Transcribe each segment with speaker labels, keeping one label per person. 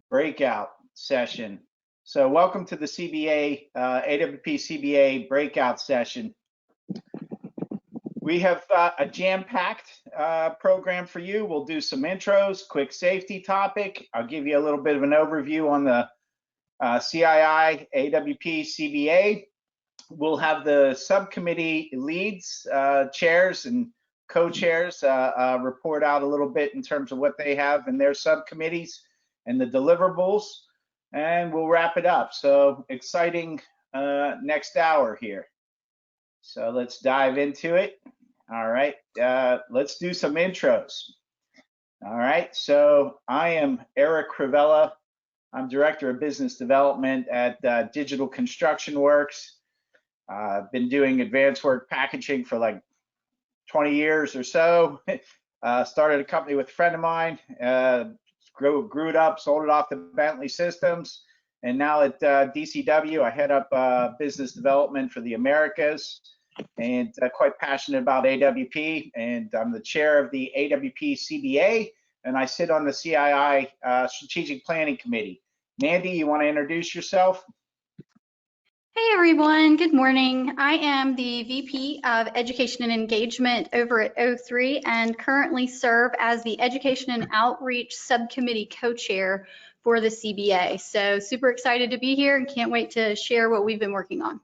Speaker 1: breakout session. So welcome to the CBA, AWP CBA breakout session. We have a jam-packed program for you. We'll do some intros, quick safety topic. I'll give you a little bit of an overview on the CII AWP CBA. We'll have the subcommittee leads, chairs, and co-chairs report out a little bit in terms of what they have in their subcommittees and the deliverables, and we'll wrap it up. So exciting next hour here. So let's dive into it. All right, let's do some intros. All right, so I am Eric Crivella. I'm Director of Business Development at Digital Construction Works. I've been doing advanced work packaging for like 20 years or so. Started a company with a friend of mine, grew it up, sold it off to Bentley Systems, and now at DCW, I head up business development for the Americas, and quite passionate about AWP, and I'm the chair of the AWP CBA, and I sit on the CII Strategic Planning Committee. Mandy, you want to introduce yourself?
Speaker 2: Hey everyone, good morning. I am the VP of Education and Engagement over at O3 and currently serve as the Education and Outreach Subcommittee Co-Chair for the CBA. So super excited to be here and can't wait to share what we've been working on.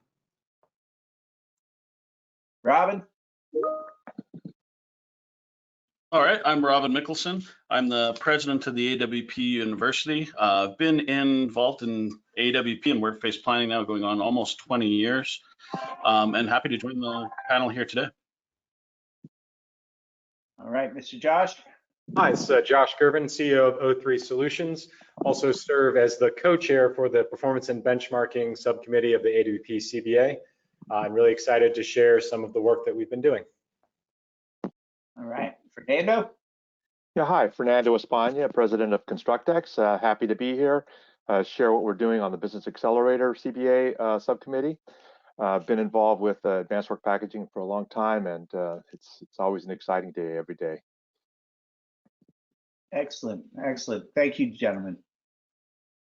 Speaker 1: Robin?
Speaker 3: All right, I'm Robin Mickelson. I'm the president of the AWP University. I've been involved in AWP and workplace planning now going on almost 20 years, and happy to join the panel here today.
Speaker 1: All right, Mr. Josh?
Speaker 4: Hi, it's Josh Gervin, CEO of O3 Solutions. Also serve as the co-chair for the Performance and Benchmarking Subcommittee of the AWP CBA. I'm really excited to share some of the work that we've been doing.
Speaker 1: All right, Fernando?
Speaker 5: Yeah, hi, Fernando Espana, president of Constructex. Happy to be here, share what we're doing on the Business Accelerator CBA subcommittee. Been involved with advanced work packaging for a long time, and it's always an exciting day every day.
Speaker 1: Excellent, excellent. Thank you, gentlemen.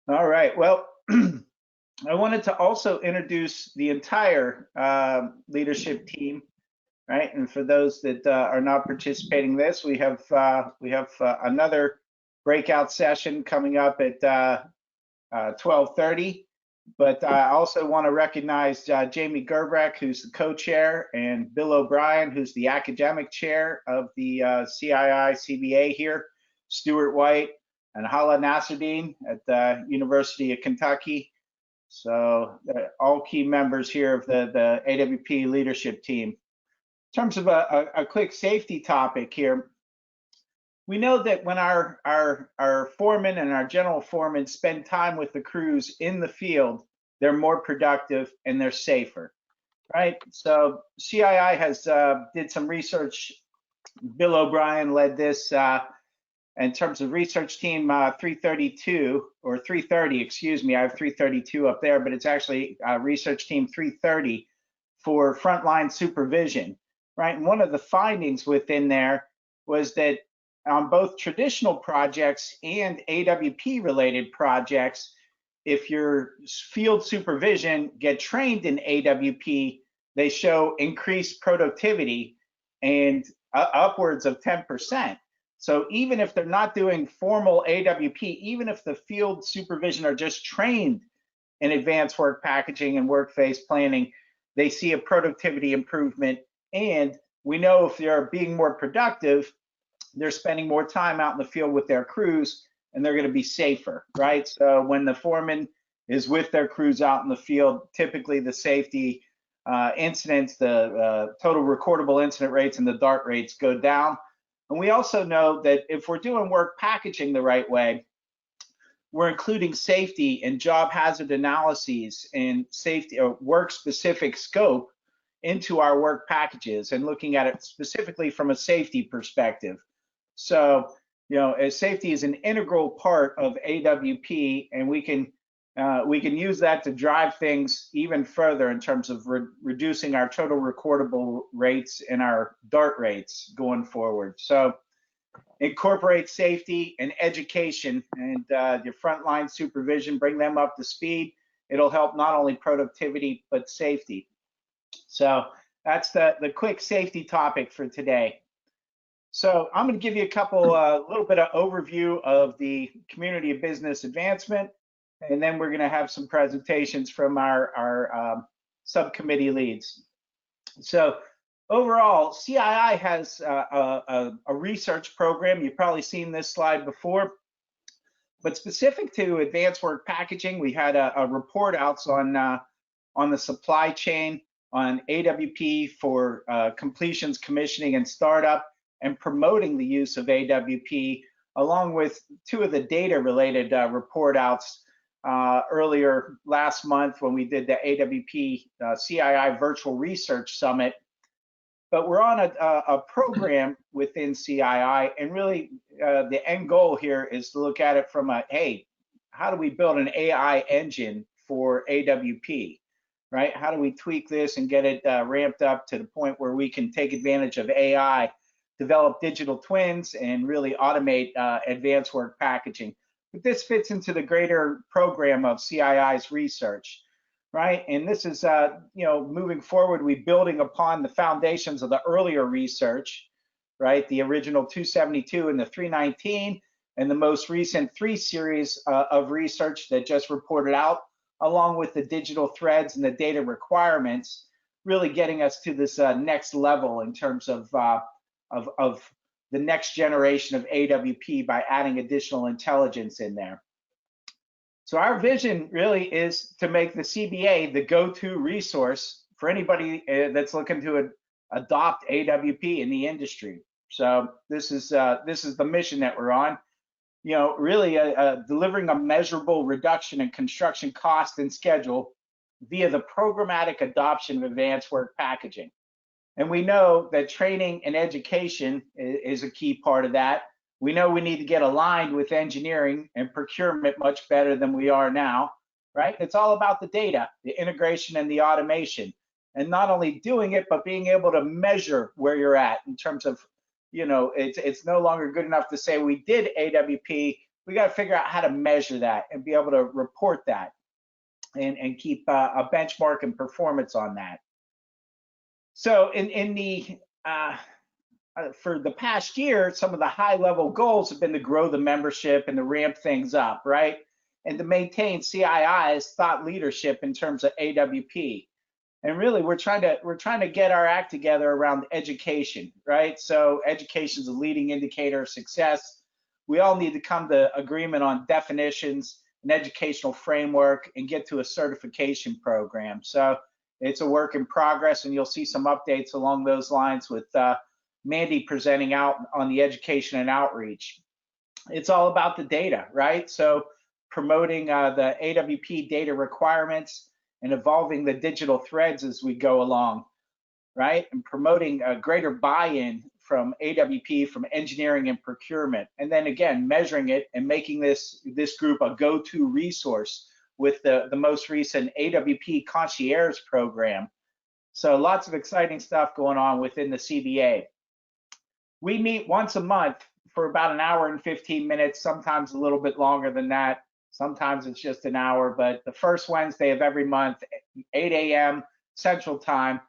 Speaker 1: All right, well, I wanted to also introduce the entire leadership team. Right, and for those that are not participating in this, we have another breakout session coming up at 12:30. But I also want to recognize Jamie Gerbrecht, who's the co-chair, and Bill O'Brien, who's the academic chair of the CII CBA here, Stuart White, and Hala Nasruddin at the University of Kentucky. So all key members here of the AWP leadership team. In terms of a quick safety topic here, we know that when our foremen and our general foremen spend time with the crews in the field, they're more productive and they're safer, right? So CII has did some research. Bill O'Brien led this in terms of research team 332 or 330, excuse me. I have 332 up there, but it's actually research team 330 for frontline supervision. Right, and one of the findings within there was that on both traditional projects and AWP related projects, if your field supervision get trained in AWP, they show increased productivity and upwards of 10%. So even if they're not doing formal AWP, even if the field supervision are just trained in advanced work packaging and workplace planning, they see a productivity improvement. And we know if they're being more productive, they're spending more time out in the field with their crews, and they're going to be safer, right? So when the foreman is with their crews out in the field, typically the safety incidents, the total recordable incident rates and the DART rates go down. And we also know that if we're doing work packaging the right way, we're including safety and job hazard analyses and safety or work-specific scope into our work packages and looking at it specifically from a safety perspective. So, you know, as safety is an integral part of AWP, and we can use that to drive things even further in terms of reducing our total recordable rates and our DART rates going forward. So incorporate safety and education and your frontline supervision, bring them up to speed. It'll help not only productivity, but safety. So that's the quick safety topic for today. So I'm going to give you a couple, little bit of overview of the community of business advancement, and then we're going to have some presentations from our subcommittee leads. So overall, CII has a research program. You've probably seen this slide before, but specific to advanced work packaging, we had a report outs on the supply chain, on AWP for completions, commissioning, and startup, and promoting the use of AWP, along with two of the data-related report outs earlier last month when we did the AWP CII Virtual Research Summit. But we're on a program within CII, and really the end goal here is to look at it from a, hey, how do we build an AI engine for AWP, right? How do we tweak this and get it ramped up to the point where we can take advantage of AI, develop digital twins, and really automate advanced work packaging? But this fits into the greater program of CII's research, right? And this is, moving forward, we building upon the foundations of the earlier research, right? The original 272 and the 319, and the most recent 3 series of research that just reported out, along with the digital threads and the data requirements, really getting us to this next level in terms of the next generation of AWP by adding additional intelligence in there. So our vision really is to make the CBA the go-to resource for anybody that's looking to adopt AWP in the industry. So this is the mission that we're on. Really delivering a measurable reduction in construction cost and schedule via the programmatic adoption of advanced work packaging. And we know that training and education is a key part of that. We know we need to get aligned with engineering and procurement much better than we are now, right? It's all about the data, the integration, and the automation. And not only doing it, but being able to measure where you're at in terms of, it's no longer good enough to say we did AWP. We got to figure out how to measure that and be able to report that and keep a benchmark and performance on that. So for the past year, some of the high-level goals have been to grow the membership and to ramp things up, right? And to maintain CII's thought leadership in terms of AWP. And really, we're trying to get our act together around education, right? So education is a leading indicator of success. We all need to come to agreement on definitions, an educational framework, and get to a certification program. So it's a work in progress, and you'll see some updates along those lines with Mandy presenting out on the education and outreach. It's all about the data, right? So promoting the AWP data requirements and evolving the digital threads as we go along, right? And promoting a greater buy-in from AWP, from engineering and procurement. And then again, measuring it and making this group a go-to resource with the most recent AWP Concierge program. So lots of exciting stuff going on within the CBA. We meet once a month for about an hour and 15 minutes, sometimes a little bit longer than that. Sometimes it's just an hour, but the first Wednesday of every month, 8 a.m. Central Time.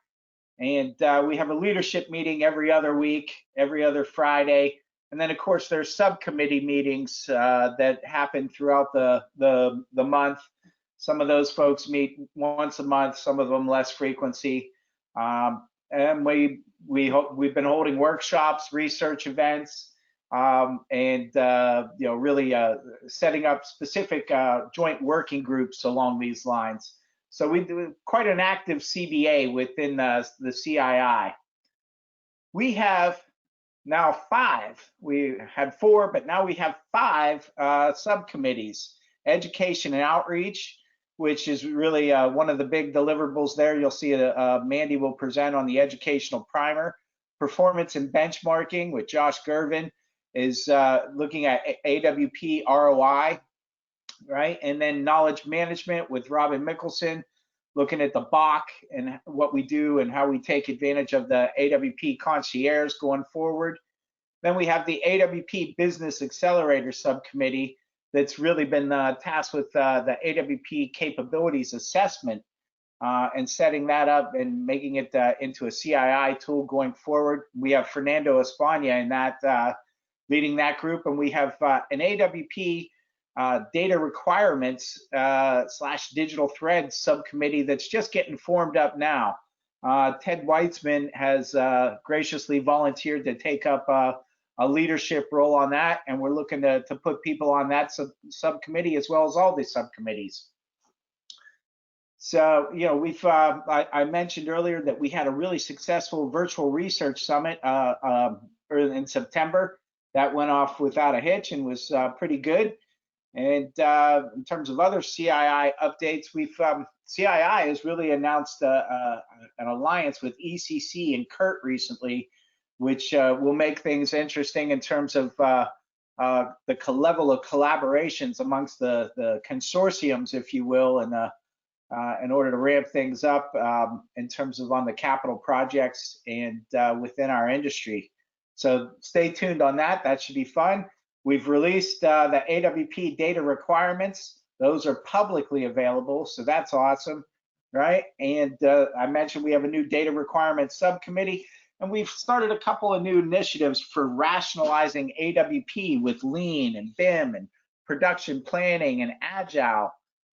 Speaker 1: And we have a leadership meeting every other week, every other Friday. And then, of course, there's subcommittee meetings that happen throughout the month. Some of those folks meet once a month, some of them less frequency. And we've been holding workshops, research events, and really setting up specific joint working groups along these lines. So we do quite an active CBA within the CII. We have now 5. We had 4, but now we have 5 subcommittees: education and outreach, which is really one of the big deliverables there. You'll see Mandy will present on the educational primer. Performance and benchmarking with Josh Gervin is looking at AWP ROI, right? And then knowledge management with Robin Mickelson, looking at the BOK and what we do and how we take advantage of the AWP concierge going forward. Then we have the AWP Business Accelerator Subcommittee that's really been tasked with the AWP capabilities assessment and setting that up and making it into a CII tool going forward. We have Fernando España in that leading that group, and we have an AWP data requirements / digital threads subcommittee that's just getting formed up now. Ted Weitzman has graciously volunteered to take up a leadership role on that, and we're looking to put people on that subcommittee as well as all the subcommittees. So, you know, we've I mentioned earlier that we had a really successful virtual research summit in September. That went off without a hitch and was pretty good. And in terms of other CII updates, CII has really announced an alliance with ECC and CURT recently, which will make things interesting in terms of the level of collaborations amongst the consortiums, if you will, and in order to ramp things up in terms of on the capital projects and within our industry. So stay tuned on that. That should be fun. We've released the AWP data requirements. Those are publicly available, so that's awesome, right? And I mentioned we have a new data requirements subcommittee, and we've started a couple of new initiatives for rationalizing AWP with Lean and BIM and production planning and Agile,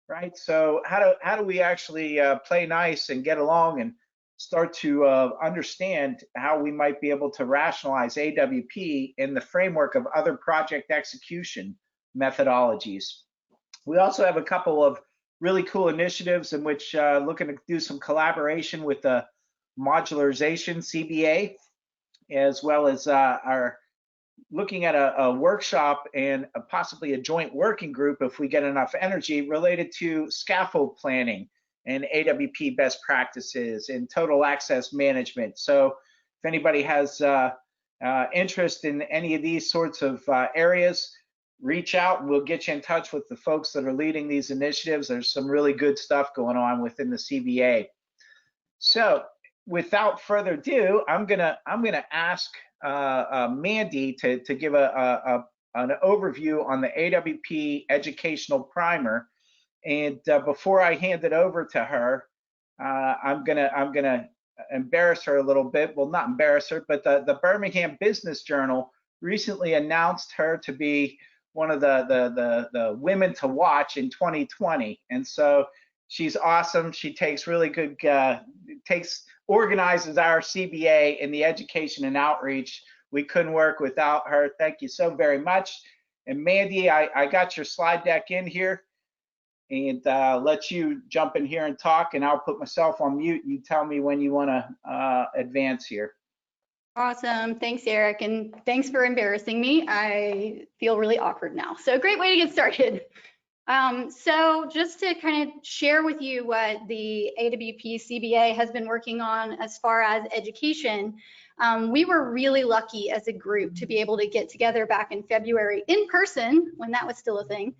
Speaker 1: right? So how do we actually play nice and get along and start to understand how we might be able to rationalize AWP in the framework of other project execution methodologies. We also have a couple of really cool initiatives in which looking to do some collaboration with the modularization CBA, as well as our looking at a workshop and possibly a joint working group if we get enough energy related to scaffold planning and AWP best practices and total access management. So if anybody has interest in any of these sorts of areas, reach out and we'll get you in touch with the folks that are leading these initiatives. There's some really good stuff going on within the CBA. So without further ado, I'm gonna ask Mandy to give an overview on the AWP Educational Primer. And before I hand it over to her, I'm gonna embarrass her a little bit. Well, not embarrass her, but the Birmingham Business Journal recently announced her to be one of the women to watch in 2020. And so she's awesome. She takes really good, organizes our CBA in the education and outreach. We couldn't work without her. Thank you so very much. And Mandy, I got your slide deck in here, and let you jump in here and talk, and I'll put myself on mute. You tell me when you want to advance here.
Speaker 2: Awesome. Thanks, Eric. And thanks for embarrassing me. I feel really awkward now. So great way to get started. So just to kind of share with you what the AWP CBA has been working on as far as education, we were really lucky as a group to be able to get together back in February in person, when that was still a thing,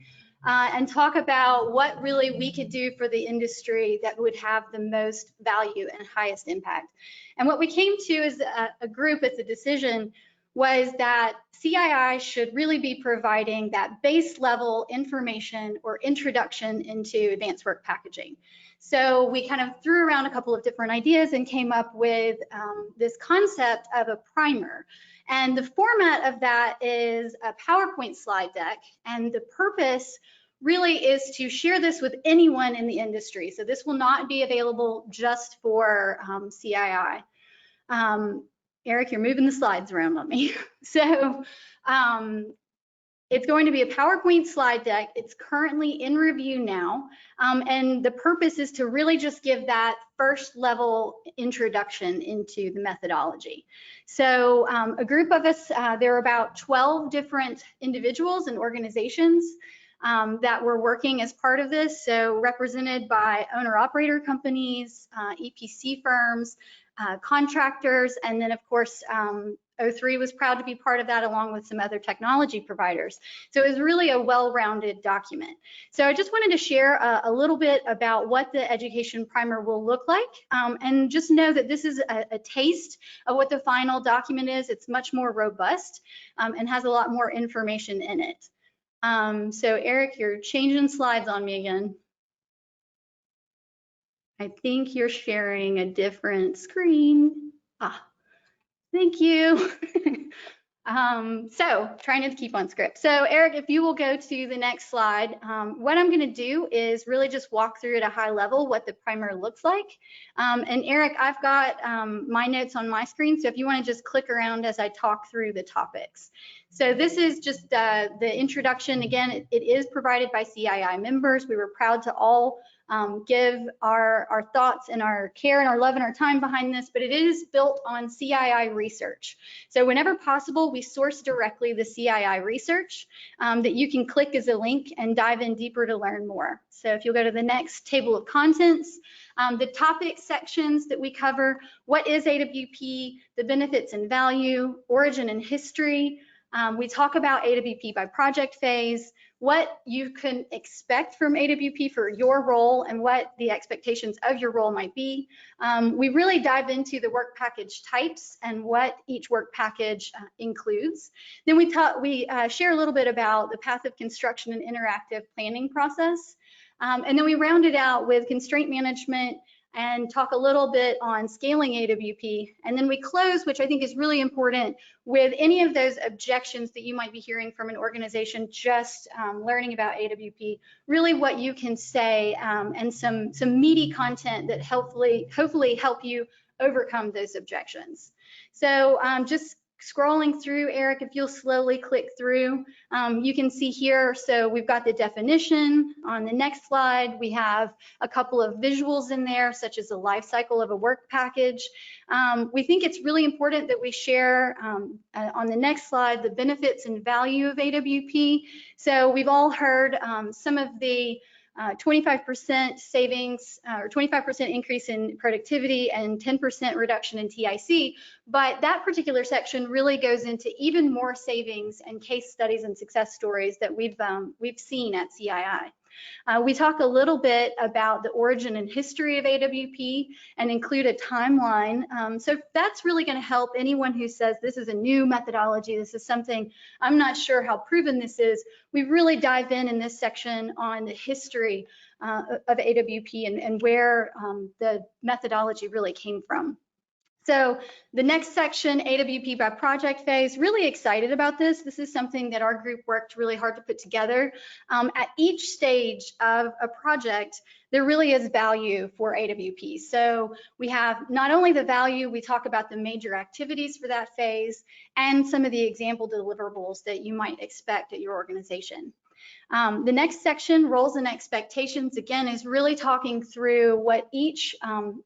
Speaker 2: and talk about what really we could do for the industry that would have the most value and highest impact. And what we came to as a group as a decision was that CII should really be providing that base level information or introduction into advanced work packaging. So we kind of threw around a couple of different ideas and came up with this concept of a primer. And the format of that is a PowerPoint slide deck. And the purpose really is to share this with anyone in the industry. So this will not be available just for CII. Eric, you're moving the slides around on me. So it's going to be a PowerPoint slide deck. It's currently in review now. And the purpose is to really just give that first level introduction into the methodology. So a group of us, there are about 12 different individuals and organizations that were working as part of this. So represented by owner-operator companies, EPC firms, contractors, and then of course 03 was proud to be part of that, along with some other technology providers. So it was really a well-rounded document. So I just wanted to share a little bit about what the Education Primer will look like, and just know that this is a taste of what the final document is. It's much more robust and has a lot more information in it. So Eric, you're changing slides on me again. I think you're sharing a different screen. Thank you. So trying to keep on script. So Eric, if you will go to the next slide, what I'm going to do is really just walk through at a high level what the primer looks like. And Eric, I've got my notes on my screen, so if you want to just click around as I talk through the topics. So this is just the introduction. Again, it is provided by CII members. We were proud to all give our thoughts and our care and our love and our time behind this, but it is built on CII research. So whenever possible, we source directly the CII research that you can click as a link and dive in deeper to learn more. So if you'll go to the next table of contents, the topic sections that we cover: what is AWP, the benefits and value, origin and history. We talk about AWP by project phase, what you can expect from AWP for your role and what the expectations of your role might be. We really dive into the work package types and what each work package includes. Then we share a little bit about the path of construction and interactive planning process. And then we round it out with constraint management and talk a little bit on scaling AWP. And then we close, which I think is really important, with any of those objections that you might be hearing from an organization just learning about AWP, really what you can say, and some meaty content that hopefully help you overcome those objections. So just scrolling through, Eric, if you'll slowly click through, you can see here, so we've got the definition. On the next slide, we have a couple of visuals in there, such as the life cycle of a work package. We think it's really important that we share, on the next slide, the benefits and value of AWP. So we've all heard some of the 25% savings or 25% increase in productivity and 10% reduction in TIC, but that particular section really goes into even more savings and case studies and success stories that we've seen at CII. We talk a little bit about the origin and history of AWP and include a timeline. So that's really going to help anyone who says this is a new methodology, this is something I'm not sure how proven this is. We really dive in this section on the history of AWP and where the methodology really came from. So the next section, AWP by project phase, really excited about this. This is something that our group worked really hard to put together. At each stage of a project, there really is value for AWP. So we have not only the value, we talk about the major activities for that phase and some of the example deliverables that you might expect at your organization. The next section, roles and expectations, again, is really talking through what each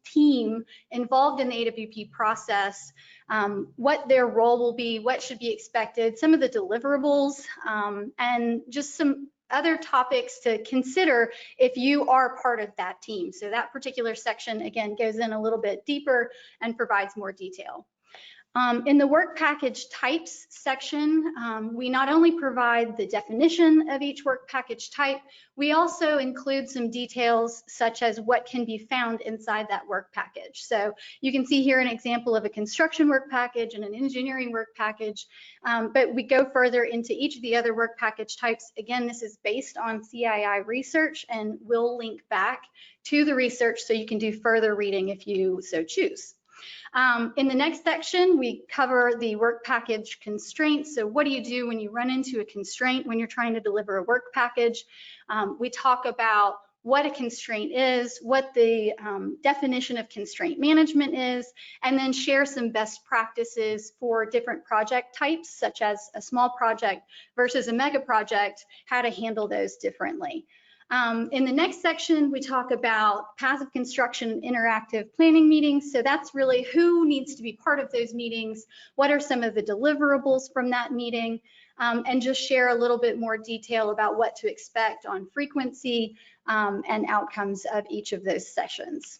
Speaker 2: team involved in the AWP process, what their role will be, what should be expected, some of the deliverables, and just some other topics to consider if you are part of that team. So that particular section, again, goes in a little bit deeper and provides more detail. In the work package types section, we not only provide the definition of each work package type, we also include some details such as what can be found inside that work package. So you can see here an example of a construction work package and an engineering work package, but we go further into each of the other work package types. Again, this is based on CII research, and we'll link back to the research so you can do further reading if you so choose. In the next section, we cover the work package constraints. So what do you do when you run into a constraint when you're trying to deliver a work package? We talk about what a constraint is, what the definition of constraint management is, and then share some best practices for different project types, such as a small project versus a mega project, how to handle those differently. In the next section, we talk about path of construction and interactive planning meetings. So that's really who needs to be part of those meetings, what are some of the deliverables from that meeting, and just share a little bit more detail about what to expect on frequency and outcomes of each of those sessions.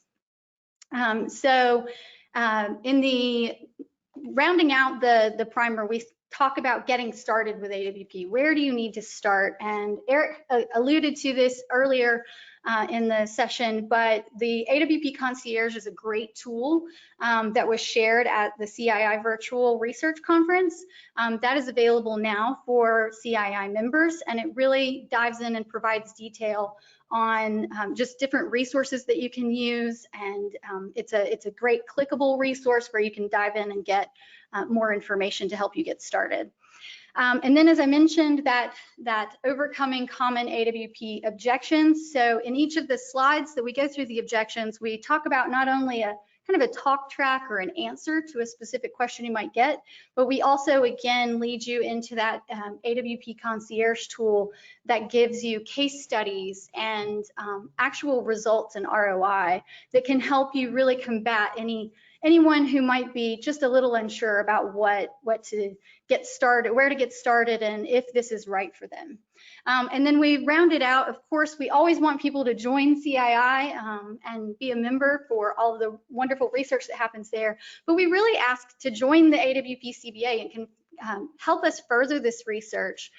Speaker 2: In the rounding out the primer, we talk about getting started with AWP. Where do you need to start? And Eric alluded to this earlier in the session, but the AWP Concierge is a great tool that was shared at the CII Virtual Research Conference. That is available now for CII members, and it really dives in and provides detail on just different resources that you can use, and it's a great clickable resource where you can dive in and get more information to help you get started. And then, as I mentioned, that overcoming common AWP objections. So in each of the slides that we go through the objections, we talk about not only a kind of a talk track or an answer to a specific question you might get, but we also, again, lead you into that AWP Concierge tool that gives you case studies and actual results and ROI that can help you really combat anyone who might be just a little unsure about what to get started, where to get started, and if this is right for them. And then we round it out. Of course, we always want people to join CII and be a member for all of the wonderful research that happens there. But we really ask to join the AWP CBA and can help us further this research,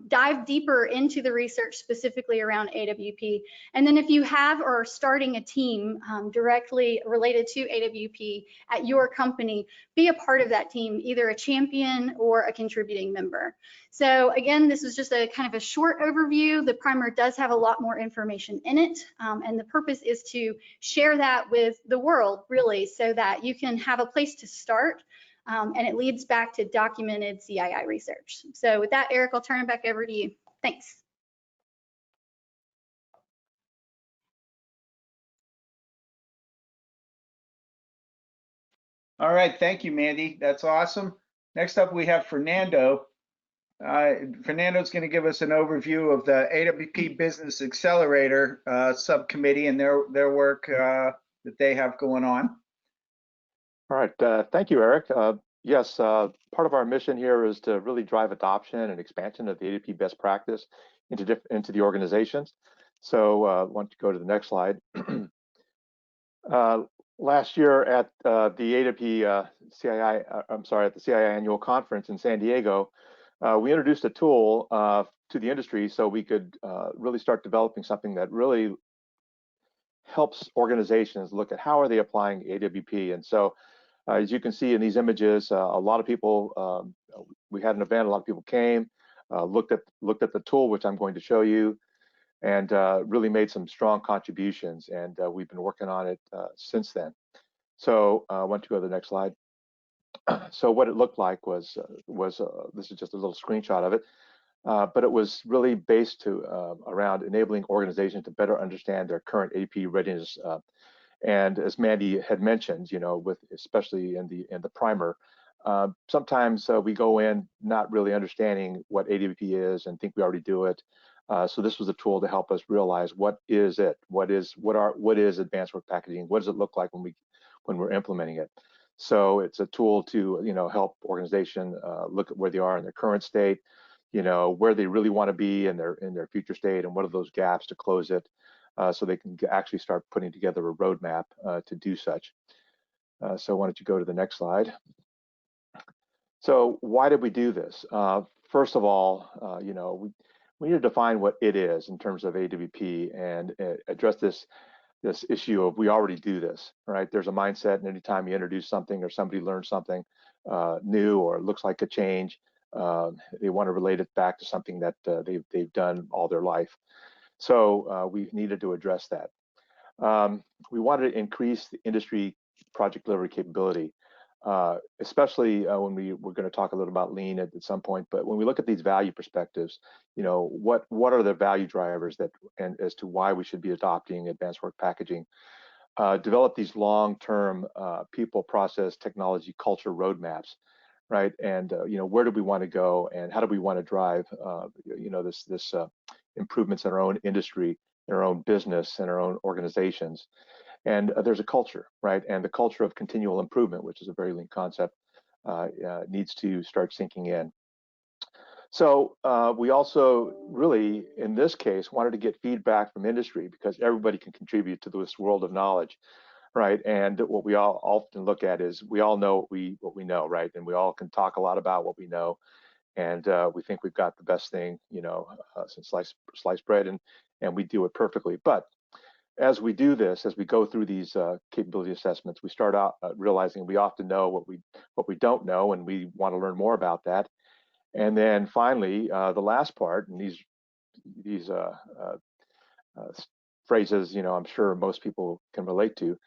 Speaker 2: dive deeper into the research specifically around AWP. And then if you have or are starting a team directly related to AWP at your company, be a part of that team, either a champion or a contributing member. So again, this is just a kind of a short overview. The primer does have a lot more information in it, and the purpose is to share that with the world, really, so that you can have a place to start. And it leads back to documented CII research. So with that, Eric, I'll turn it back over to you. Thanks.
Speaker 1: All right, thank you, Mandy. That's awesome. Next up, we have Fernando. Fernando's going to give us an overview of the AWP Business Accelerator subcommittee and their work that they have going on.
Speaker 5: All right, thank you, Eric. Yes, part of our mission here is to really drive adoption and expansion of the AWP best practice into the organizations. So I want to go to the next slide. Last year at the AWP at the CII annual conference in San Diego, we introduced a tool to the industry so we could really start developing something that really helps organizations look at how are they applying AWP. And so as you can see in these images, a lot of people, we had an event, a lot of people came, looked at the tool, which I'm going to show you, and really made some strong contributions. And we've been working on it since then. So I want to go to the next slide. So what it looked like was this is just a little screenshot of it, but it was really based around enabling organizations to better understand their current AWP readiness. And as Mandy had mentioned, especially in the primer, sometimes we go in not really understanding what AWP is and think we already do it. So this was a tool to help us realize what is it, what is advanced work packaging, what does it look like when we're implementing it. So it's a tool to help organization look at where they are in their current state, where they really want to be in their future state, and what are those gaps to close it. So they can actually start putting together a roadmap to do such. So why don't you go to the next slide? So why did we do this? First of all, we need to define what it is in terms of AWP and address this issue of we already do this, right? There's a mindset, and anytime you introduce something or somebody learns something new or looks like a change, they want to relate it back to something that they've done all their life. So we needed to address that. We wanted to increase the industry project delivery capability, especially when we're going to talk a little about lean at some point. But when we look at these value perspectives, what are the value drivers and as to why we should be adopting advanced work packaging? Develop these long-term people, process, technology, culture roadmaps, right? And where do we want to go, and how do we want to drive this improvements in our own industry, in our own business, in our own organizations. And there's a culture, right? And the culture of continual improvement, which is a very lean concept, needs to start sinking in. So we also really, in this case, wanted to get feedback from industry because everybody can contribute to this world of knowledge. right? And what we all often look at is we all know what we know, right? And we all can talk a lot about what we know, and we think we've got the best thing, since sliced bread, and we do it perfectly. But as we do this, as we go through these capability assessments, we start out realizing we often know what we don't know, and we want to learn more about that. And then finally, the last part, and these phrases, I'm sure most people can relate to.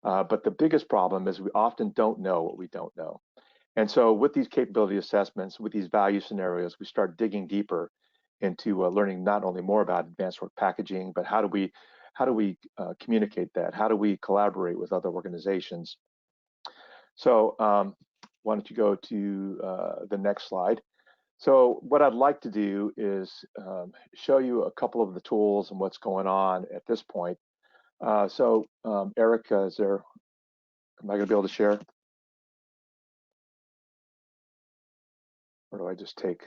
Speaker 5: But the biggest problem is we often don't know what we don't know. And so with these capability assessments, with these value scenarios, we start digging deeper into learning not only more about advanced work packaging, but how do we communicate that? How do we collaborate with other organizations? So why don't you go to the next slide? So what I'd like to do is show you a couple of the tools and what's going on at this point. So Eric, am I going to be able to share? Or do I just take?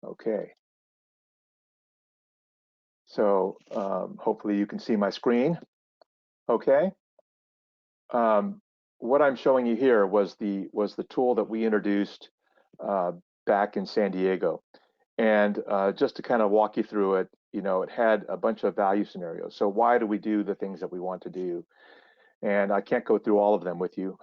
Speaker 5: Okay. So hopefully you can see my screen. Okay. What I'm showing you here was the tool that we introduced back in San Diego. And just to kind of walk you through it, it had a bunch of value scenarios. So why do we do the things that we want to do? And I can't go through all of them with you,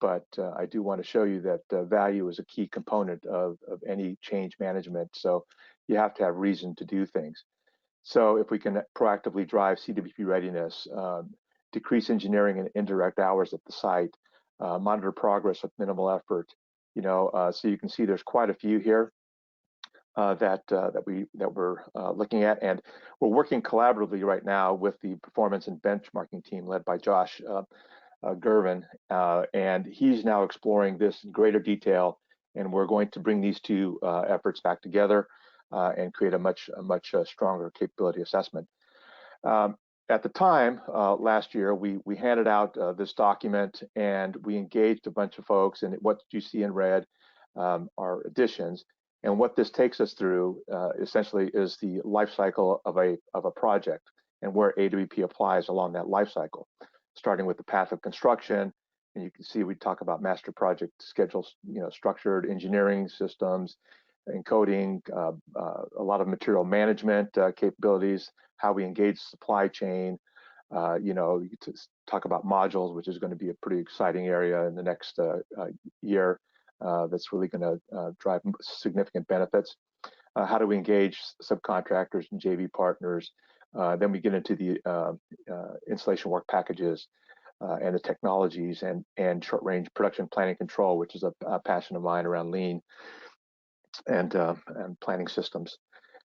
Speaker 5: but I do want to show you that value is a key component of any change management. So you have to have reason to do things. So if we can proactively drive CWP readiness, decrease engineering and indirect hours at the site, monitor progress with minimal effort, so you can see there's quite a few here that we're looking at, and we're working collaboratively right now with the performance and benchmarking team led by Josh Gervin, and he's now exploring this in greater detail, and we're going to bring these two efforts back together and create a much stronger capability assessment. At the time, last year, we handed out this document, and we engaged a bunch of folks, and what you see in red are additions. And what this takes us through essentially is the life cycle of a project and where AWP applies along that life cycle, starting with the path of construction. And you can see we talk about master project schedules, structured engineering systems, encoding, a lot of material management capabilities, how we engage supply chain, to talk about modules, which is going to be a pretty exciting area in the next year. That's really going to drive significant benefits. How do we engage subcontractors and JV partners? Then we get into the installation work packages and the technologies and short-range production planning control, which is a passion of mine around lean and planning systems.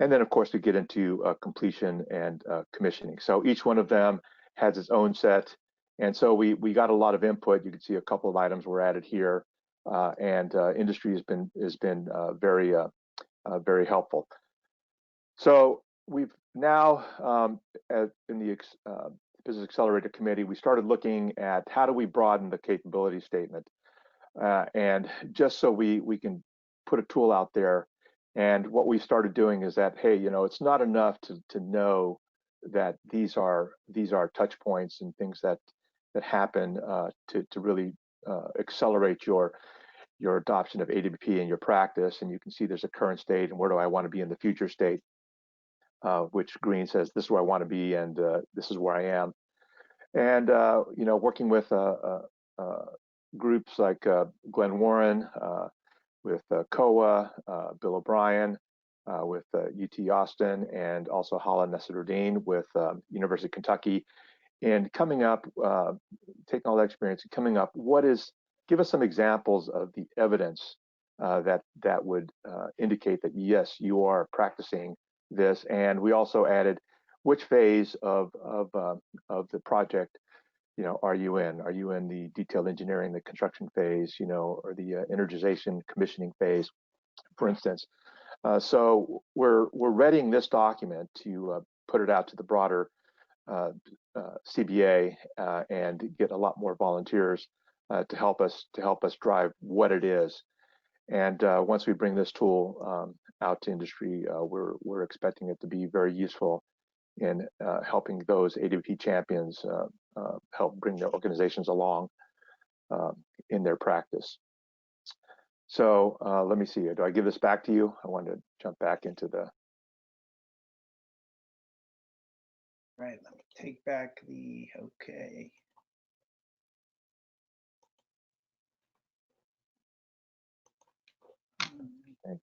Speaker 5: And then, of course, we get into completion and commissioning. So each one of them has its own set. And so we got a lot of input. You can see a couple of items were added here. And industry has been very helpful. So we've now in the Business Accelerator Committee, we started looking at how do we broaden the capability statement, and just so we can put a tool out there. And what we started doing is that, hey, it's not enough to know that these are touch points and things that happen to really accelerate your adoption of AWP in your practice. And you can see there's a current state and where do I want to be in the future state, which green says this is where I want to be and this is where I am. And working with groups like Glenn Warren, with COA, Bill O'Brien, with UT Austin, and also Hala Nasruddin with University of Kentucky, and coming up, taking all that experience and coming up, give us some examples of the evidence that would indicate that yes, you are practicing this. And we also added which phase of the project are you in? Are you in the detailed engineering, the construction phase, or the energization commissioning phase, for instance? So we're readying this document to put it out to the broader CBA and get a lot more volunteers to help us drive what it is. And once we bring this tool out to industry, we're expecting it to be very useful in helping those AWP champions help bring their organizations along in their practice. So let me see here. Do I give this back to you? I wanted to jump back into the.
Speaker 1: Right, let me take back the, okay.
Speaker 5: I think.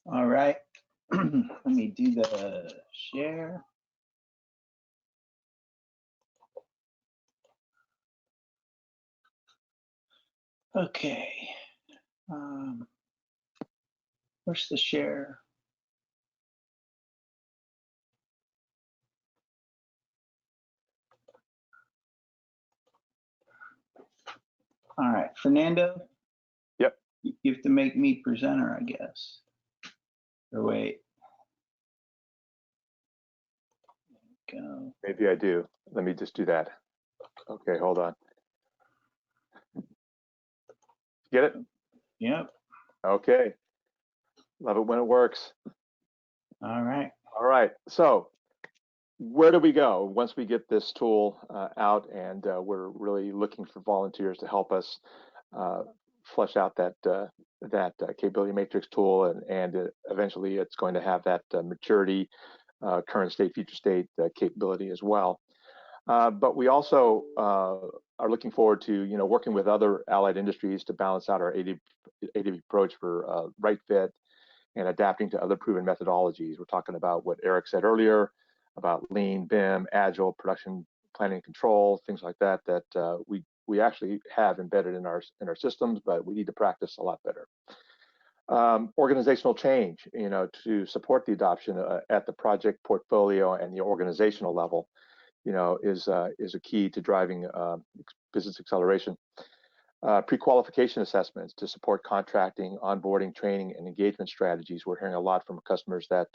Speaker 1: All right, let me do the share. Okay, where's the share? All right, Fernando?
Speaker 5: Yep.
Speaker 1: You have to make me presenter, I guess. Or wait. Go.
Speaker 5: Maybe I do. Let me just do that. Okay, hold on. Get it?
Speaker 1: Yep.
Speaker 5: Okay. Love it when it works.
Speaker 1: All right.
Speaker 5: All right. So where do we go once we get this tool out, and we're really looking for volunteers to help us flesh out that capability matrix tool, and eventually it's going to have that maturity, current state, future state capability as well. But we also are looking forward to working with other allied industries to balance out our AWP approach for right fit and adapting to other proven methodologies. We're talking about what Eric said earlier about lean, BIM, agile, production planning and control, things like that we actually have embedded in our systems, but we need to practice a lot better. Organizational change, to support the adoption at the project portfolio and the organizational level, is a key to driving business acceleration. Pre-qualification assessments to support contracting, onboarding, training, and engagement strategies. We're hearing a lot from customers that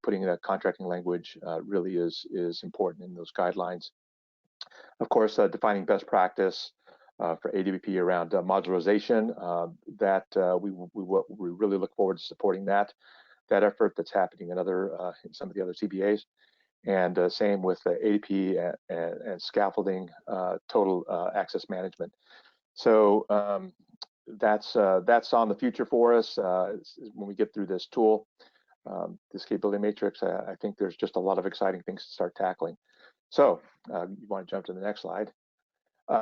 Speaker 5: putting that contracting language really is important in those guidelines. Of course, defining best practice for AWP around modularization. That we really look forward to supporting that effort that's happening in some of the other CBAs. And same with AWP and scaffolding, total access management. So that's on the future for us when we get through this tool, this capability matrix. I think there's just a lot of exciting things to start tackling. So you want to jump to the next slide?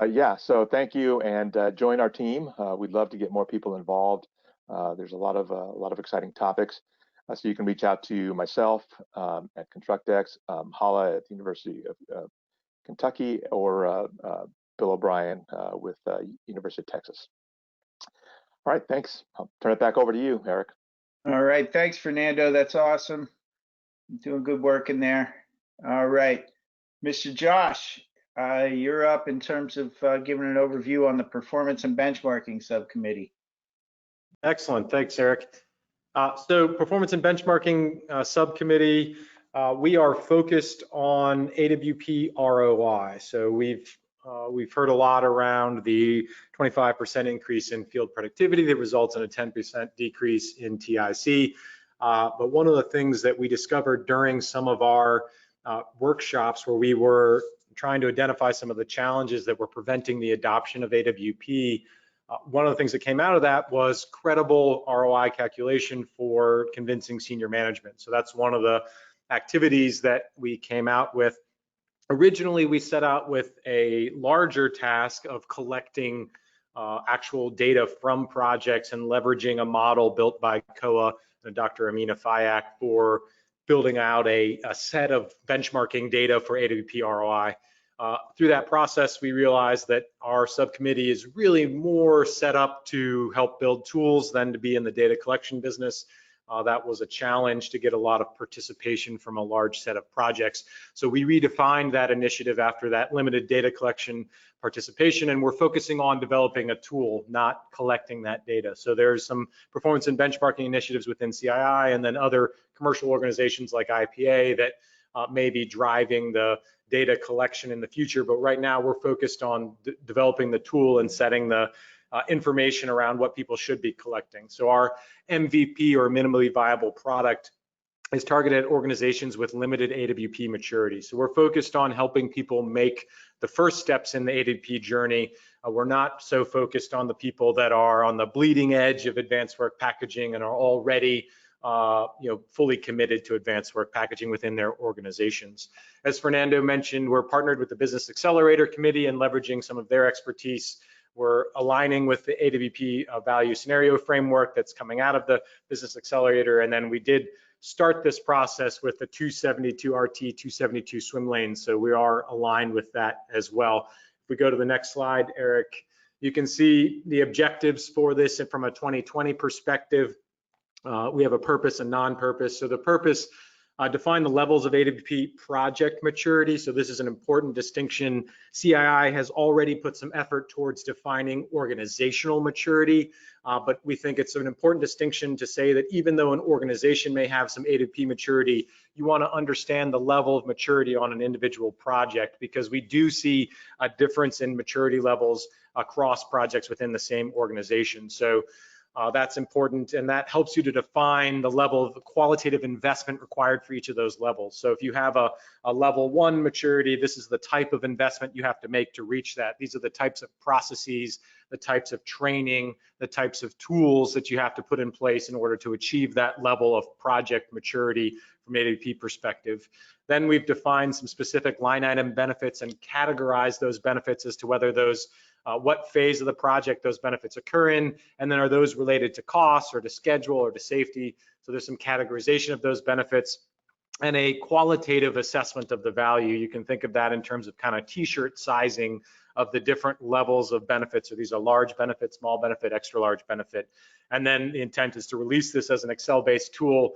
Speaker 5: Yeah, so thank you, and join our team. We'd love to get more people involved. There's a lot of exciting topics. So you can reach out to myself at ConstructX, Hala at the University of Kentucky, or Bill O'Brien with University of Texas. All right, thanks. I'll turn it back over to you, Eric.
Speaker 1: All right, thanks, Fernando. That's awesome. Doing good work in there. All right, Mr. Josh, you're up in terms of giving an overview on the Performance and Benchmarking Subcommittee.
Speaker 4: Excellent, thanks, Eric. So Performance and Benchmarking Subcommittee, we are focused on AWP ROI. So we've heard a lot around the 25% increase in field productivity that results in a 10% decrease in TIC. But one of the things that we discovered during some of our workshops where we were trying to identify some of the challenges that were preventing the adoption of AWP, one of the things that came out of that was credible ROI calculation for convincing senior management. So that's one of the activities that we came out with. Originally, we set out with a larger task of collecting actual data from projects and leveraging a model built by COA and Dr. Amina Fayak for building out a set of benchmarking data for AWP ROI. Through that process, we realized that our subcommittee is really more set up to help build tools than to be in the data collection business. That was a challenge to get a lot of participation from a large set of projects. So we redefined that initiative after that limited data collection participation, and we're focusing on developing a tool, not collecting that data. So there's some performance and benchmarking initiatives within CII, and then other commercial organizations like IPA that may be driving the data collection in the future. But right now we're focused on developing the tool and setting the information around what people should be collecting. So our MVP, or minimally viable product, is targeted at organizations with limited AWP maturity. So we're focused on helping people make the first steps in the AWP journey. We're not so focused on the people that are on the bleeding edge of advanced work packaging and are already fully committed to advanced work packaging within their organizations. As Fernando mentioned, we're partnered with the Business Accelerator Committee and leveraging some of their expertise. We're aligning with the AWP value scenario framework that's coming out of the Business Accelerator, and then we did start this process with the 272 RT, 272 swim lanes, so we are aligned with that as well. If we go to the next slide, Eric, you can see the objectives for this, and from a 2020 perspective, we have a purpose and non-purpose. So the purpose, define the levels of AWP project maturity. So this is an important distinction. CII has already put some effort towards defining organizational maturity, but we think it's an important distinction to say that even though an organization may have some AWP maturity, you want to understand the level of maturity on an individual project, because we do see a difference in maturity levels across projects within the same organization. So that's important, and that helps you to define the level of qualitative investment required for each of those levels. So if you have a level 1 maturity, this is the type of investment you have to make to reach that. These are the types of processes, the types of training, the types of tools that you have to put in place in order to achieve that level of project maturity from an AWP perspective. Then we've defined some specific line item benefits and categorized those benefits as to whether those what phase of the project those benefits occur in, and then are those related to costs or to schedule or to safety. So there's some categorization of those benefits and a qualitative assessment of the value. You can think of that in terms of kind of t-shirt sizing of the different levels of benefits. So these are large benefit, small benefit, extra large benefit. And then the intent is to release this as an Excel-based tool.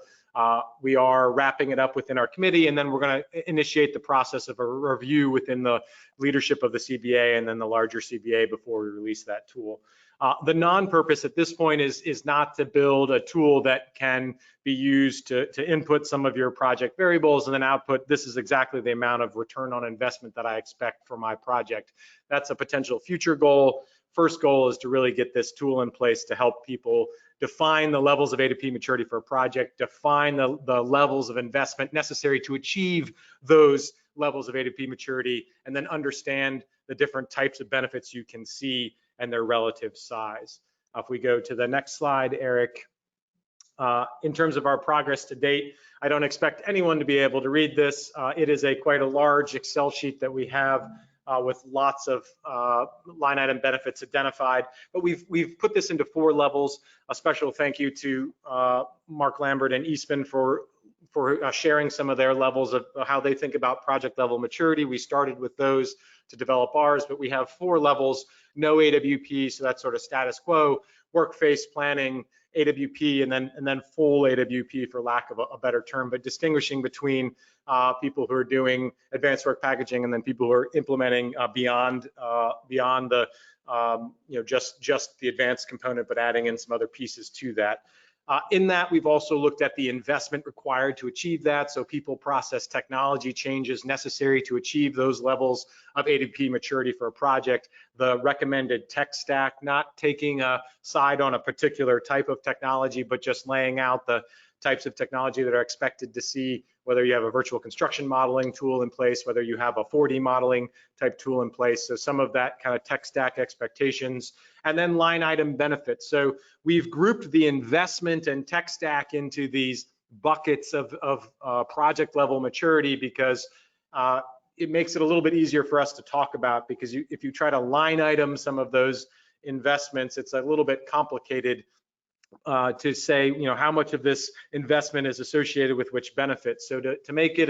Speaker 4: We are wrapping it up within our committee, and then we're going to initiate the process of a review within the leadership of the CBA and then the larger CBA before we release that tool. The non-purpose at this point is not to build a tool that can be used to input some of your project variables and then output, this is exactly the amount of return on investment that I expect for my project. That's a potential future goal. First goal is to really get this tool in place to help people define the levels of AWP maturity for a project, define the levels of investment necessary to achieve those levels of AWP maturity, and then understand the different types of benefits you can see and their relative size. If we go to the next slide, Eric, in terms of our progress to date, I don't expect anyone to be able to read this. It is quite a large Excel sheet that we have with lots of line item benefits identified, but we've put this into 4 levels. A special thank you to Mark Lambert and Eastman for sharing some of their levels of how they think about project level maturity. We started with those to develop ours, but we have 4 levels: no AWP, so that's sort of status quo, work phase planning, AWP, and then full AWP, for lack of a better term, but distinguishing between people who are doing advanced work packaging and then people who are implementing beyond the just the advanced component, but adding in some other pieces to that. In that, we've also looked at the investment required to achieve that. So people, process, technology changes necessary to achieve those levels of AWP maturity for a project. The recommended tech stack, not taking a side on a particular type of technology, but just laying out the types of technology that are expected to see, whether you have a virtual construction modeling tool in place, whether you have a 4D modeling type tool in place. So some of that kind of tech stack expectations, and then line item benefits. So we've grouped the investment and tech stack into these buckets of project level maturity, because it makes it a little bit easier for us to talk about, because if you try to line item some of those investments, it's a little bit complicated to say, how much of this investment is associated with which benefits. So to make it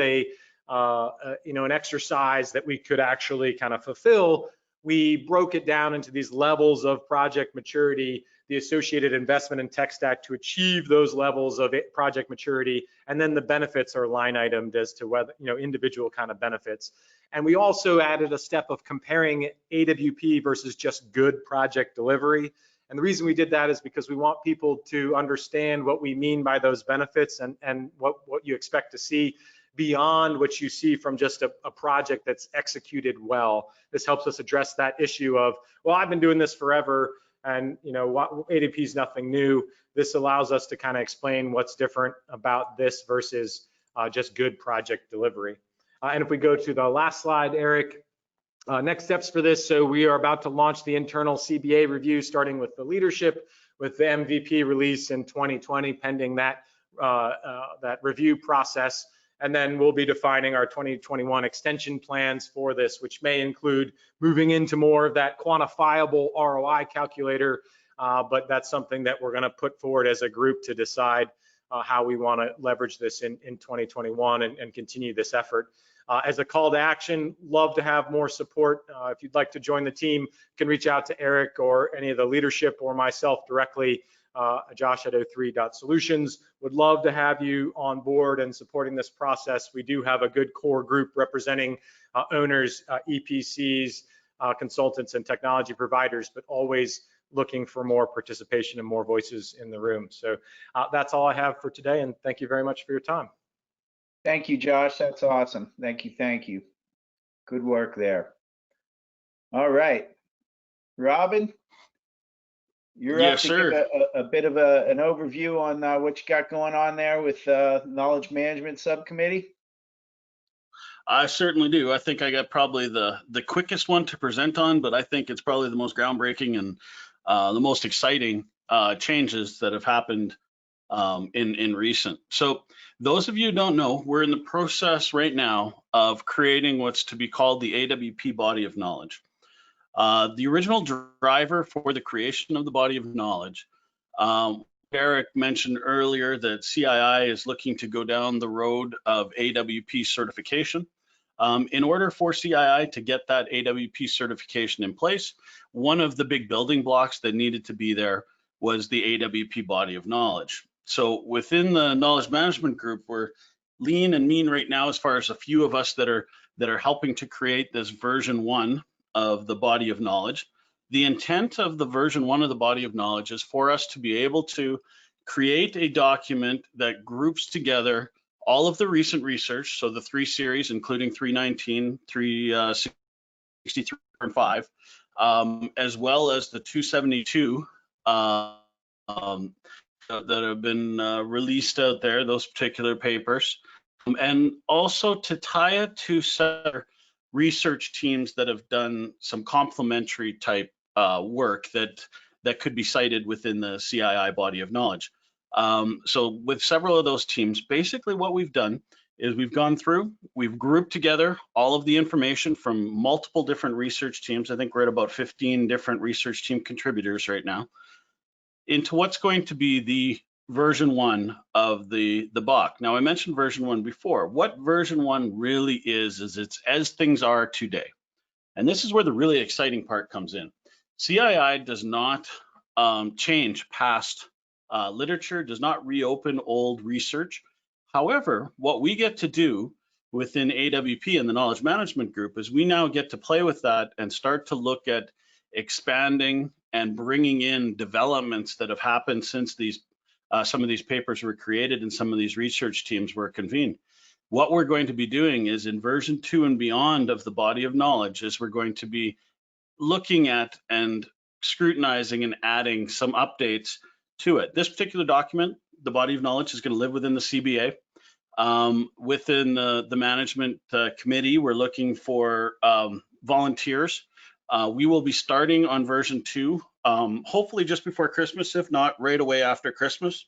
Speaker 4: an exercise that we could actually kind of fulfill, we broke it down into these levels of project maturity, the associated investment and tech stack to achieve those levels of project maturity, and then the benefits are line itemed as to whether, individual kind of benefits. And we also added a step of comparing AWP versus just good project delivery. And the reason we did that is because we want people to understand what we mean by those benefits and what you expect to see beyond what you see from just a project that's executed well. This helps us address that issue of, well, I've been doing this forever, And AWP is nothing new. This allows us to kind of explain what's different about this versus just good project delivery. And if we go to the last slide, Eric, next steps for this. So we are about to launch the internal CBA review, starting with the leadership, with the MVP release in 2020, pending that review process. And then we'll be defining our 2021 extension plans for this, which may include moving into more of that quantifiable ROI calculator. But that's something that we're going to put forward as a group to decide how we want to leverage this in 2021 and continue this effort. As a call to action, love to have more support. If you'd like to join the team, you can reach out to Eric or any of the leadership or myself directly, Josh at o3.solutions. Would love to have you on board and supporting this process. We do have a good core group representing owners, EPCs, consultants, and technology providers, but always looking for more participation and more voices in the room. So that's all I have for today, and thank you very much for your time.
Speaker 1: Thank you, Josh. That's awesome. Thank you. Thank you. Good work there. All right, Robin, you're up to give a bit of an overview on what you got going on there with Knowledge Management Subcommittee.
Speaker 3: I certainly do. I think I got probably the quickest one to present on, but I think it's probably the most groundbreaking and the most exciting changes that have happened in recent. So those of you who don't know, we're in the process right now of creating what's to be called the AWP body of knowledge. The original driver for the creation of the body of knowledge, Eric mentioned earlier that CII is looking to go down the road of AWP certification. In order for CII to get that AWP certification in place, one of the big building blocks that needed to be there was the AWP body of knowledge. So within the knowledge management group, we're lean and mean right now as far as a few of us that are helping to create this version 1 of the body of knowledge. The intent of the version 1 of the body of knowledge is for us to be able to create a document that groups together all of the recent research, so the 3 series, including 319, 363, and 5, as well as the 272 that have been released out there, those particular papers, and also to tie it to some research teams that have done some complementary type work that could be cited within the CII body of knowledge. So with several of those teams, basically what we've done is we've gone through, we've grouped together all of the information from multiple different research teams. I think we're at about 15 different research team contributors right now, into what's going to be the version 1 of the BOK. Now, I mentioned version 1 before. What version 1 really is it's as things are today. And this is where the really exciting part comes in. CII does not change past literature, does not reopen old research. However, what we get to do within AWP and the knowledge management group is we now get to play with that and start to look at expanding and bringing in developments that have happened since these some of these papers were created and some of these research teams were convened. What we're going to be doing is in version 2 and beyond of the body of knowledge is we're going to be looking at and scrutinizing and adding some updates to it. This particular document, the body of knowledge, is going to live within the CBA. Within the management committee, we're looking for volunteers. We will be starting on version 2, hopefully just before Christmas, if not right away after Christmas.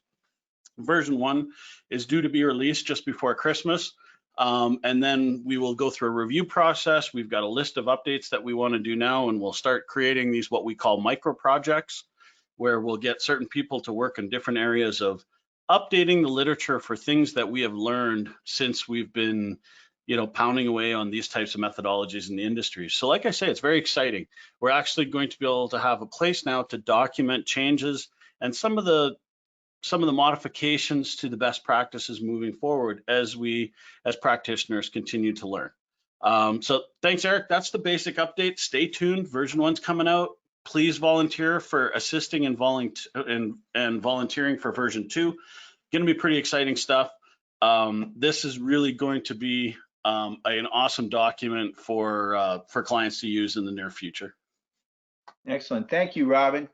Speaker 3: Version 1 is due to be released just before Christmas. And then we will go through a review process. We've got a list of updates that we want to do now, and we'll start creating these what we call micro projects, where we'll get certain people to work in different areas of updating the literature for things that we have learned since we've been pounding away on these types of methodologies in the industry. So like I say, it's very exciting. We're actually going to be able to have a place now to document changes and some of the modifications to the best practices moving forward as we, as practitioners, continue to learn. So thanks, Eric. That's the basic update. Stay tuned. Version 1's coming out. Please volunteer for assisting and volunteering for version 2. Going to be pretty exciting stuff. This is really going to be an awesome document for clients to use in the near future.
Speaker 1: Excellent. Thank you, Robin.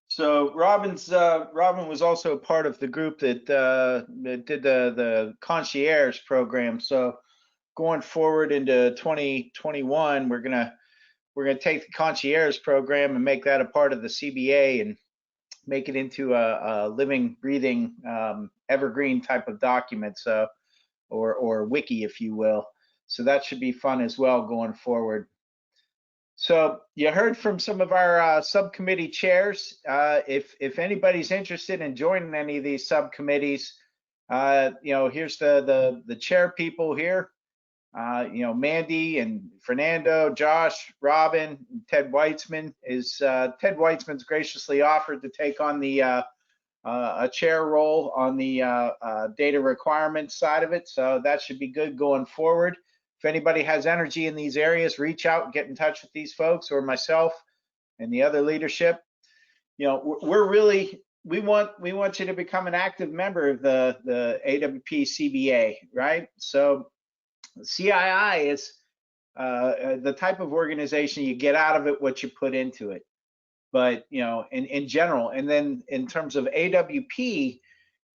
Speaker 1: So Robin was also a part of the group that did the concierge program. So going forward into 2021, we're gonna take the concierge program and make that a part of the CBA and make it into a living, breathing, evergreen type of document, so or wiki, if you will. So that should be fun as well going forward. So you heard from some of our subcommittee chairs. If anybody's interested in joining any of these subcommittees, here's the chair people here. Mandy and Fernando, Josh, Robin, Ted Weitzman. Ted Weitzman's graciously offered to take on the a chair role on the data requirements side of it. So that should be good going forward. If anybody has energy in these areas, reach out and get in touch with these folks or myself and the other leadership. We want you to become an active member of the AWP CBA, right? So CII is the type of organization you get out of it what you put into it. But in general, and then in terms of AWP,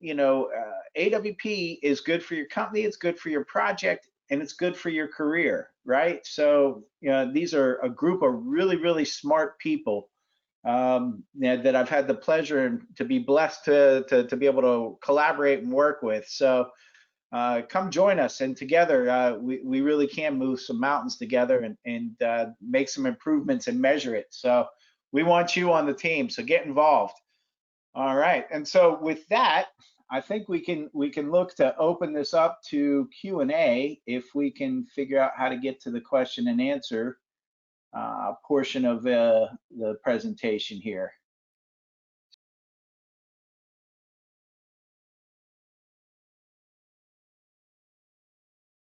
Speaker 1: AWP is good for your company, it's good for your project, and it's good for your career, right? So these are a group of really, really smart people that I've had the pleasure to be blessed to be able to collaborate and work with. So come join us, and together we really can move some mountains together and make some improvements and measure it. So we want you on the team, so get involved. All right, and so with that, I think we can look to open this up to Q&A if we can figure out how to get to the question and answer portion of the presentation here.